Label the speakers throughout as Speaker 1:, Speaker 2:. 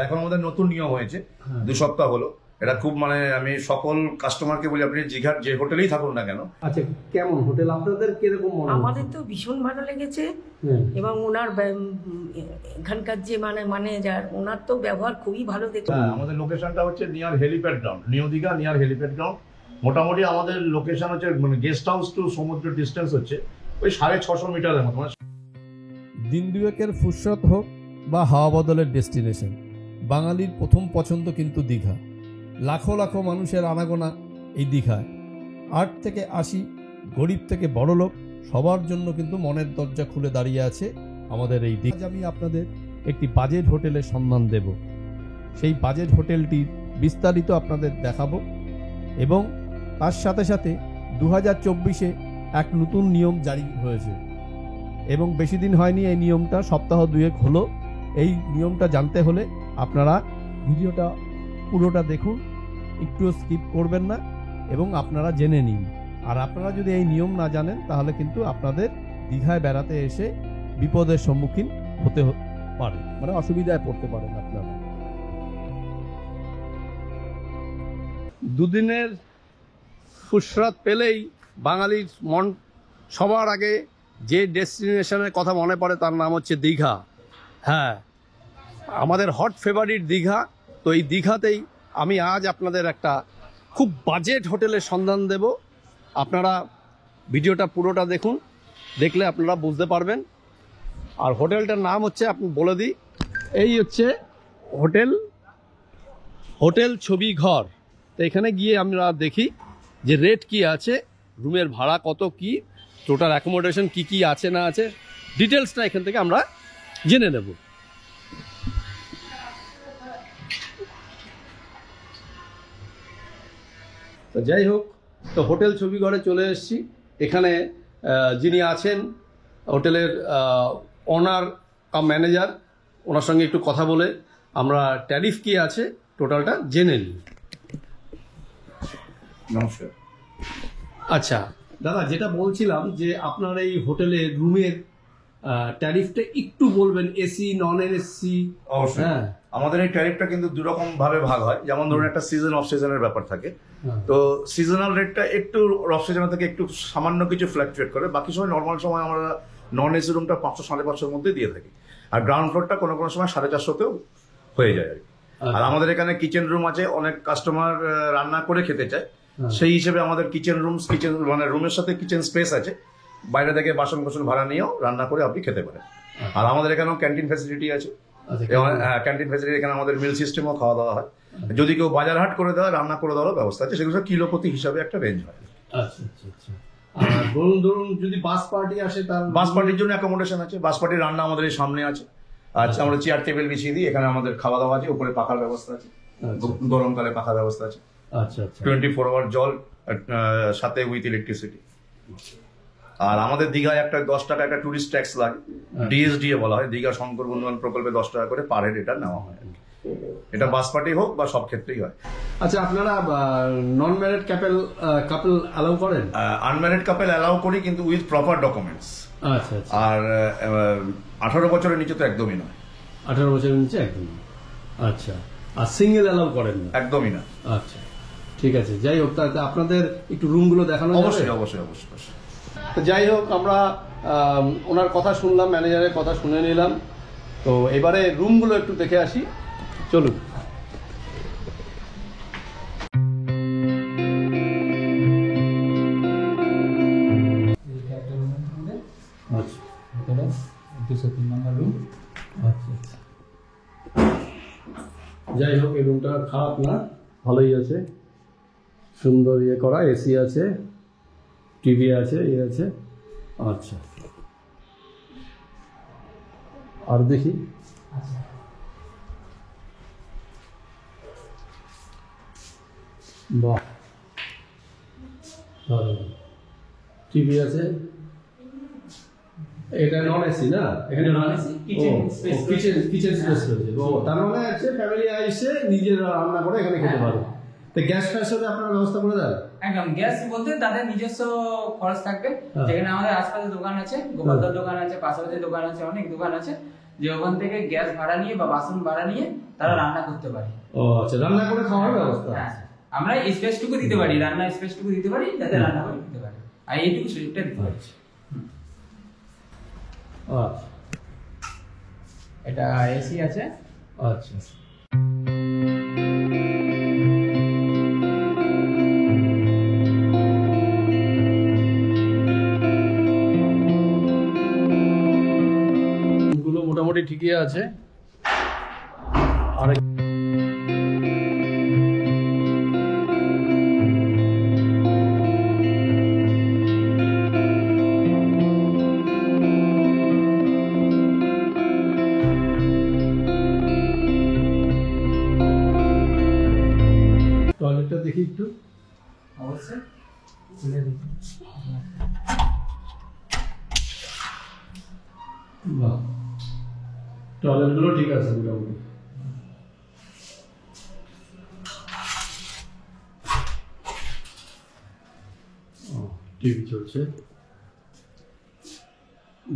Speaker 1: এখন আমাদের নতুন নিয়ম হয়েছে 2 সপ্তাহ হলো, এটা খুব মানে আমি সকল কাস্টমারকে বলি আপনি দীঘার যে হোটেলেই থাকুন না কেন।
Speaker 2: আচ্ছা, কেমন হোটেল আপনাদের, কিরকম মনে হয়?
Speaker 3: আমাদের তো ভীষণ ভালো লেগেছে এবং ওনার এখানকার যে ম্যানেজার ওনার তো ব্যবহার খুবই ভালো দেখে।
Speaker 1: আমাদের লোকেশনটা হচ্ছে near helipad ground, new Digha near helipad ground. মোটামুটি আমাদের লোকেশন হচ্ছে মানে গেস্ট হাউস টু সমুদ্র ডিস্টেন্স হচ্ছে ওই 650 মিটারের মতো।
Speaker 4: দিন দুয়েকের ফুরসত হোক বা হাওয়া বদলের ডেস্টিনেশন, বাঙালির প্রথম পছন্দ কিন্তু দীঘা। লাখো লাখো মানুষের আনাগোনা এই দীঘায়। 8 থেকে 80, গরিব থেকে বড়লোক, সবার জন্য কিন্তু মনের দরজা খুলে দাঁড়িয়ে আছে আমাদের এই দীঘা। আজ আমি আপনাদের একটি বাজেট হোটেলের সন্ধান দেব। সেই বাজেট হোটেলটির বিস্তারিত আপনাদের দেখাবো এবং তার সাথে সাথে 2024-এ এক নতুন নিয়ম জারি হয়েছে এবং বেশি দিন হয়নি এই নিয়মটা, সপ্তাহ 2 হলো। এই নিয়মটা জানতে হলে আপনারা ভিডিওটা পুরোটা দেখুন, একটুও স্কিপ করবেন না এবং আপনারা জেনে নিন। আর আপনারা যদি এই নিয়ম না জানেন তাহলে কিন্তু আপনাদের দীঘায় বেড়াতে এসে বিপদের সম্মুখীন হতে পারে, মানে অসুবিধায় পড়তে পারেন আপনারা।
Speaker 2: দুদিনের ফুরসত পেলেই বাঙালির মন সবার আগে যে ডেস্টিনেশনের কথা মনে পড়ে তার নাম হচ্ছে দীঘা। হ্যাঁ, আমাদের হট ফেভারিট দীঘা। তো এই দীঘাতেই আমি আজ আপনাদের একটা খুব বাজেট হোটেলের সন্ধান দেব। আপনারা ভিডিওটা পুরোটা দেখুন, দেখলে আপনারা বুঝতে পারবেন। আর হোটেলটার নাম হচ্ছে, আপনি বলে দিই, এই হচ্ছে হোটেল ছবি ঘর। তো এখানে গিয়ে আমরা দেখি যে রেট কি আছে, রুমের ভাড়া কত, কি টোটাল অ্যাকোমোডেশন কি কি আছে না আছে, ডিটেলসটা এখান থেকে আমরা জেনে নেব। তো যাই হোক, তো হোটেল ছবিঘরে চলে এসেছি। এখানে যিনি আছেন হোটেলের ওনার কাম ম্যানেজার, ওনার সঙ্গে একটু কথা বলে আমরা ট্যারিফ কি আছে টোটালটা জেনে নিই।
Speaker 1: নমস্কার।
Speaker 2: আচ্ছা দাদা, যেটা বলছিলাম যে আপনার এই হোটেলের রুমের ট্যারিফটা একটু বলবেন, এসি নন এসি?
Speaker 1: অবশ্যই।
Speaker 2: হ্যাঁ,
Speaker 1: আমাদের এই ট্যারিফটা কিন্তু 2 রকম ভাবে ভাগ হয়। যেমন ধরুন একটা সিজন অফ সিজনের ব্যাপার থাকে, তো সিজনাল রেটটা একটু অফ সিজনের থেকে একটু সামান্য কিছু ফ্ল্যাকচুয়েট করে। বাকি সময় নর্মাল সময় আমরা নন এসি রুমটা 500-550 মধ্যে দিয়ে থাকি, আর গ্রাউন্ড ফ্লোরটা কোনো কোনো সময় 450-তেও হয়ে যায় আর কি। আর আমাদের এখানে কিচেন রুম আছে, অনেক কাস্টমার রান্না করে খেতে চায়, সেই হিসেবে আমাদের কিচেন মানে রুমের সাথে কিচেন স্পেস আছে, বাইরে থেকে বাসন কোসন ভাড়া নিয়েও রান্না করে আপনি খেতে পারেন। আর আমাদের এখানেও ক্যান্টিন ফ্যাসিলিটি আছে। ক্যান্টিন ফ্যাসিলিটি, এখানে আমাদের মিল সিস্টেমও খাওয়া দাওয়া হয়। যদি কেউ বাজার হাট করে দেওয়া, রান্না করে দেওয়ার ব্যবস্থা আছে, সেগুলো কিলো প্রতি হিসাবে একটা রেঞ্জ হয়।
Speaker 2: আচ্ছা আচ্ছা আচ্ছা। আর ধরুন যদি বাস পার্টি আসে, তার
Speaker 1: বাস পার্টির জন্য অ্যাকোমোডেশন আছে। বাস পার্টির রান্না আমাদের এই সামনে আছে। আচ্ছা, আমরা চেয়ার টেবিল বিছিয়ে দিই, এখানে আমাদের খাওয়া দাওয়া আছে, উপরে পাখার ব্যবস্থা আছে, গরমকালে পাখার ব্যবস্থা আছে।
Speaker 2: আচ্ছা আচ্ছা।
Speaker 1: 24 আওয়ার জল সাথে উইথ ইলেকট্রিসিটি। আর আমাদের দীঘায় একটা 10 টাকা একটা টুরিস্ট ট্যাক্স লাগে, ডিএসডিএ বলা হয়, দীঘা শঙ্কর বন্ধুবান প্রকল্পে 10 টাকা করে পার হেড এটা নেওয়া হয়। এটা বাস পার্টি হোক বা সব ক্ষেত্রেই হয়।
Speaker 2: আচ্ছা, আপনারা নন ম্যারিড কাপল অ্যালাউ করেন?
Speaker 1: আনম্যারিড কাপল অ্যালাউ করি, কিন্তু উইথ প্রপার ডকুমেন্টস।
Speaker 2: আচ্ছা আচ্ছা।
Speaker 1: আর 18 বছরের নিচে তো একদমই নয়।
Speaker 2: 18 বছরের নিচে একদমই। আচ্ছা। আর সিঙ্গেল অ্যালাউ করেন না?
Speaker 1: একদমই না।
Speaker 2: আচ্ছা, ঠিক আছে। যাই হোক, তাতে আপনাদের একটু রুমগুলো দেখানো যাবে?
Speaker 1: অবশ্যই অবশ্যই অবশ্যই।
Speaker 2: তো যাই হোক, আমরা ওনার কথা শুনলাম, ম্যানেজারের কথা শুনে নিলাম। তো এবারে রুমগুলো একটু দেখে আসি, চলুন। আচ্ছা,
Speaker 5: 203 নম্বর রুম।
Speaker 2: আচ্ছা আচ্ছা। যাই হোক, এই রুমটা খারাপ না, ভালোই আছে, সুন্দর ইয়ে করা, এসি আছে, টিভি আছে, ইয়ে আছে। আচ্ছা, আর দেখি। বাহ, টিভি আছে। এটা নন এসি না? এখানে নন এসি, কিচেন স্পেস রয়েছে। ও, তার মানে আছে ফ্যামিলি এসে নিজের রান্না করে এখানে খেতে পারে। তো গ্যাস ফ্যাসের আপনারা ব্যবস্থা করে দেন?
Speaker 5: একদম। গ্যাস বলতে তাদের নিজস্ব খরচ থাকবে, যেখানে আমাদের আশপাশে দোকান আছে, গোপালদার দোকান আছে, পাশাপাশি দোকান আছে, অনেক দোকান আছে, যে ওখান থেকে গ্যাস ভাড়া নিয়ে বা বাসন ভাড়া নিয়ে তারা রান্না করতে পারে।
Speaker 2: ও আচ্ছা, রান্না করে খাওয়ার ব্যবস্থা।
Speaker 5: হ্যাঁ, আমরা স্পেসটুকু দিতে পারি, রান্না স্পেসটুকু দিতে পারি যাতে রান্না করে দিতে পারে, আর এইটুকু সুযোগটা দিতে পারি।
Speaker 2: আচ্ছা
Speaker 5: এটা এসি আছে।
Speaker 2: আচ্ছা, গুলো মোটামুটি ঠিকই আছে। আর টয়লেটটা দেখি একটু।
Speaker 5: অবশ্যই খুলে দিচ্ছি।
Speaker 2: বাহ, টয়লেটগুলো ঠিক আছে মোটামুটি। টিভি চলছে,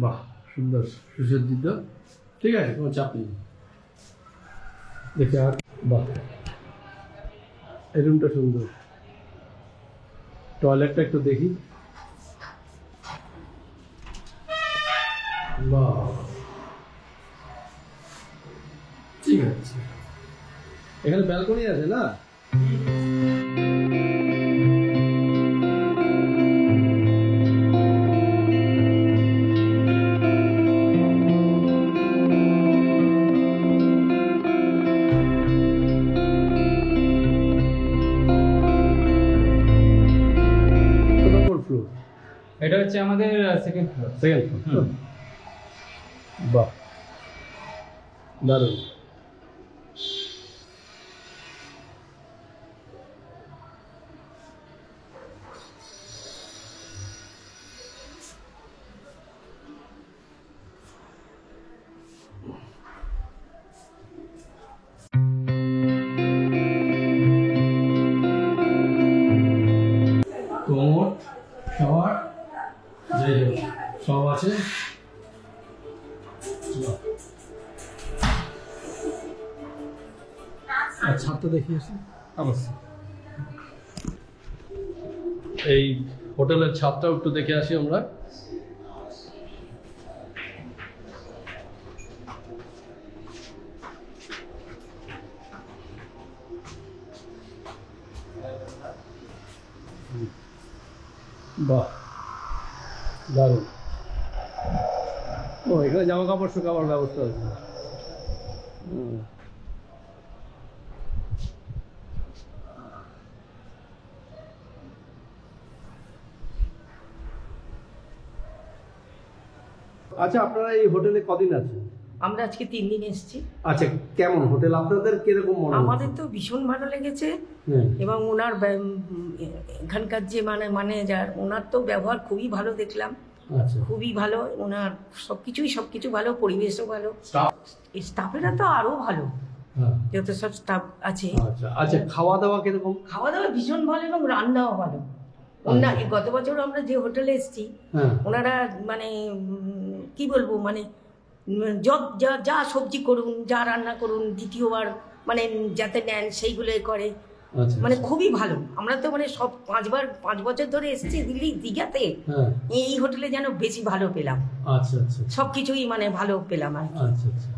Speaker 2: বাহ সুন্দর সুসজ্জিত, ঠিক আছে, কোনো চাপ নেই। দেখে আর বাহ, এই রুমটা সুন্দর। টয়লেটটা একটু দেখি। বাহ, ঠিক আছে। এখানে ব্যালকনি আছে না? কত নম্বর ফ্লোর?
Speaker 5: এটা হচ্ছে আমাদের সেকেন্ড ফ্লোর।
Speaker 2: Second floor. বাহ, দারুণ। কোমর, শাওয়ার, যাই হোক সব আছে। আর ছাদটা দেখি আসি।
Speaker 5: অবশ্যই।
Speaker 2: এই হোটেলের ছাদটাও একটু দেখে আসি আমরা। বাহ, দারুণ। ও, এখানে জামা কাপড় শুকাবার ব্যবস্থা আছে। আচ্ছা, আপনারা এই হোটেলে কদিন আছেন?
Speaker 3: আমরা আজকে 3 দিন এসেছি।
Speaker 2: আচ্ছা, কেমন হোটেল আপনাদের, কিরকম মনে হয়?
Speaker 3: আমাদের তো ভীষণ ভালো লেগেছে, এবং ওনার এখানকার যে ম্যানেজার, ওনার তো ব্যবহার খুবই ভালো দেখলাম।
Speaker 2: আচ্ছা,
Speaker 3: খুবই ভালো, ওনার সবকিছু ভালো, পরিবেশও ভালো, স্টাফেরা তো আরো ভালো,
Speaker 2: হ্যাঁ,
Speaker 3: যত সব স্টাফ আছে।
Speaker 2: আচ্ছা আচ্ছা, খাওয়া দাওয়া কিরকম?
Speaker 3: খাওয়া দাওয়া ভীষণ ভালো এবং রান্নাও ভালো। না, গত বছর আমরা যে হোটেলে এসেছি,
Speaker 2: হ্যাঁ,
Speaker 3: ওনারা মানে কি বলবো, মানে যা সবজি করুন, যা রান্না করুন, দ্বিতীয়বার মানে যাতে নেন সেইগুলোই করে,
Speaker 2: আচ্ছা,
Speaker 3: মানে খুবই ভালো। আমরা তো মানে সব 5 বছর ধরে এসেছি দীঘাতে,
Speaker 2: হ্যাঁ,
Speaker 3: এই হোটেলে যেন বেশি ভালো পেলাম,
Speaker 2: আচ্ছা আচ্ছা
Speaker 3: সবকিছুই মানে ভালো পেলাম আর কি।
Speaker 2: আচ্ছা আচ্ছা,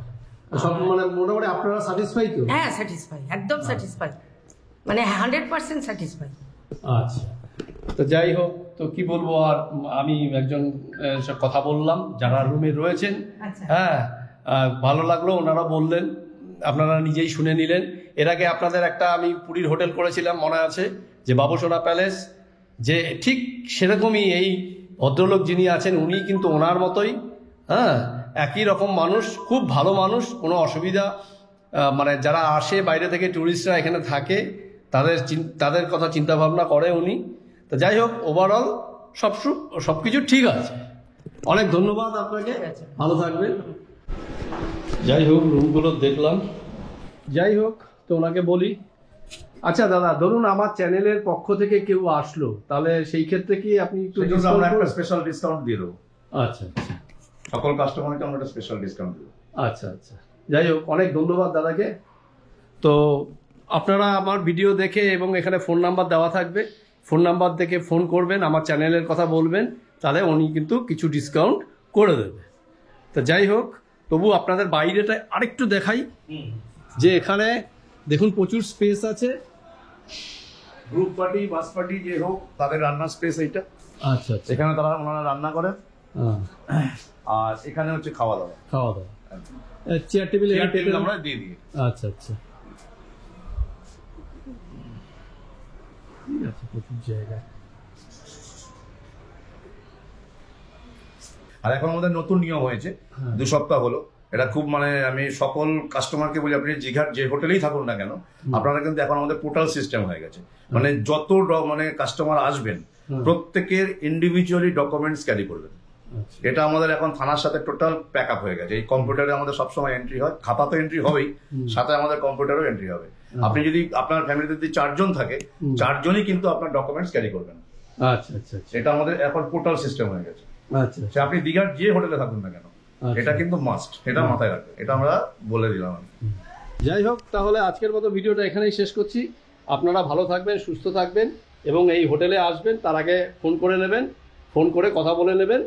Speaker 2: সব মানে মোটামুটি আপনারা স্যাটিসফাই তো?
Speaker 3: হ্যাঁ, স্যাটিসফাই, একদম স্যাটিসফাই, মানে 100% স্যাটিসফাই।
Speaker 2: আচ্ছা, তো যাই হোক, তো কি বলবো আর, আমি একজন কথা বললাম যারা রুমে রয়েছেন।
Speaker 3: আচ্ছা।
Speaker 2: হ্যাঁ, ভালো লাগলো, ওনারা বললেন, আপনারা নিজেই শুনে নিলেন। এর আগে আপনাদের একটা আমি পুরীর হোটেল করেছিলাম, মনে আছে, যে বাবুসোনা প্যালেস, যে ঠিক সেরকমই এই ভদ্রলোক যিনি আছেন উনি কিন্তু ওনার মতোই, হ্যাঁ, একই রকম মানুষ, খুব ভালো মানুষ, কোনো অসুবিধা মানে যারা আসে বাইরে থেকে ট্যুরিস্টরা এখানে থাকে তাদের কথা চিন্তা ভাবনা করে উনি। তো যাই হোক, ওভারঅল সব কিছু ঠিক আছে। অনেক ধন্যবাদ আপনাকে, ভালো থাকবেন। যাই হোক, রুমগুলো দেখলাম। যাই হোক, তো ওনাকে বলি, আচ্ছা দাদা, ধরুন আমার চ্যানেলের পক্ষ থেকে কেউ আসলো, তাহলে সেই ক্ষেত্রে কি আপনি একটু
Speaker 1: আমরা একটা স্পেশাল ডিসকাউন্ট দিয়ে দেবো।
Speaker 2: আচ্ছা আচ্ছা,
Speaker 1: সকল কাস্টমারকে আমরা একটা স্পেশাল ডিসকাউন্ট দেবো।
Speaker 2: আচ্ছা আচ্ছা, যাই হোক অনেক ধন্যবাদ দাদাকে। তো আপনারা আমার ভিডিও দেখে এবং এখানে ফোন নাম্বার দেওয়া থাকবে, ফোন নাম্বার দেখে ফোন করবেন, আমার চ্যানেলের কথা বলবেন, তাহলে উনি কিন্তু কিছু ডিসকাউন্ট করে দেবে। তো যাই হোক, তবু আপনাদের বাইরেটা আরেকটু দেখাই, যে এখানে দেখুন প্রচুর স্পেস আছে।
Speaker 1: গ্রুপ পার্টি, বাস পার্টি যে হোক, তাদের রান্নার স্পেস এইটা।
Speaker 2: আচ্ছা আচ্ছা,
Speaker 1: এখানে ওনারা রান্না করেন, আর এখানে হচ্ছে খাওয়া দাওয়া।
Speaker 2: খাওয়া দাওয়া, চেয়ার টেবিল
Speaker 1: আমরা দিয়ে দিই।
Speaker 2: আচ্ছা আচ্ছা, ঠিক আছে, প্রচুর জায়গা।
Speaker 1: আর এখন আমাদের নতুন নিয়ম হয়েছে, 2 সপ্তাহ হলো, এটা খুব মানে আমি সকল কাস্টমারকে বলি, আপনি দীঘার যে হোটেলেই থাকুন না কেন, আপনারা কিন্তু এখন আমাদের পোর্টাল সিস্টেম হয়ে গেছে। মানে যত মানে কাস্টমার আসবেন প্রত্যেকের ইন্ডিভিজুয়ালি ডকুমেন্টস ক্যারি করবেন। এটা আমাদের এখন থানার সাথে টোটাল প্যাক আপ হয়ে গেছে। এই কম্পিউটারে আমাদের সবসময় এন্ট্রি হয়, খাতা তো এন্ট্রি হবেই, সাথে আমাদের কম্পিউটারও এন্ট্রি হবে। আপনি যদি আপনার ফ্যামিলিতে যদি 4 জন থাকে, 4 জনই কিন্তু আপনার ডকুমেন্টস ক্যারি করবেন।
Speaker 2: আচ্ছা আচ্ছা,
Speaker 1: এটা আমাদের এখন পোর্টাল সিস্টেম হয়ে গেছে।
Speaker 2: আচ্ছা,
Speaker 1: সে আপনি দীঘার যে হোটেলে থাকুন না কেন, এটা কিন্তু মাস্ট, এটা মাথায় রাখবেন, এটা আমরা বলে দিলাম।
Speaker 2: যাই হোক, তাহলে আজকের মতো ভিডিওটা এখানেই শেষ করছি। আপনারা ভালো থাকবেন, সুস্থ থাকবেন, এবং এই হোটেলে আসবেন তার আগে ফোন করে নেবেন, ফোন করে কথা বলে নেবেন।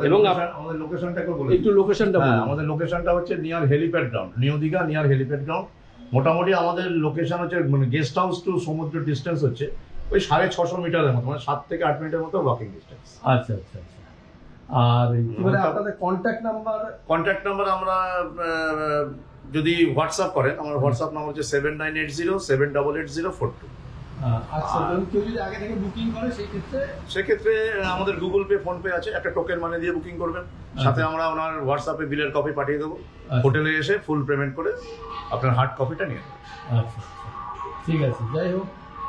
Speaker 2: এবং
Speaker 1: আমাদের লোকেশনটা
Speaker 2: একটু লোকেশনটা বলুন।
Speaker 1: আমাদের লোকেশনটা হচ্ছে near helipad ground, new Digha near helipad ground. মোটামুটি আমাদের লোকেশন হচ্ছে মানে গেস্ট হাউস টু সমুদ্র ডিস্টেন্স হচ্ছে ওই 650 মিটারের মতো, মানে 7 থেকে 8 মিনিটের মতো ওয়াকিং ডিস্টেন্স।
Speaker 2: আচ্ছা আচ্ছা আচ্ছা। আর এবারে আপনাদের কন্ট্যাক্ট নাম্বার
Speaker 1: আমরা যদি হোয়াটসঅ্যাপ করেন, আমার হোয়াটসঅ্যাপ নাম্বার হচ্ছে 7980788042।
Speaker 2: আচ্ছা, কেউ যদি আগে থেকে বুকিং করে
Speaker 1: সেক্ষেত্রে আমাদের গুগল পে, ফোন পে আছে, একটা টোকেন মানে দিয়ে বুকিং করবেন, সাথে আমরা ওনার হোয়াটসঅ্যাপে বিলের কপি পাঠিয়ে দেবো। হোটেলে এসে ফুল পেমেন্ট করে আপনার হার্ড কপিটা নিয়ে নেবেন।
Speaker 2: আচ্ছা, ঠিক আছে। যাই হোক,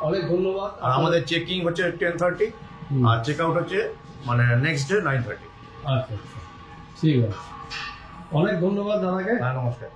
Speaker 2: অনেক ধন্যবাদ।
Speaker 1: আর আমাদের চেকিং হচ্ছে 10:30, আর চেক আউট হচ্ছে মানে নেক্সট ডে 9:30।
Speaker 2: আচ্ছা আচ্ছা, ঠিক আছে। অনেক ধন্যবাদ দাদাকে।
Speaker 1: নমস্কার।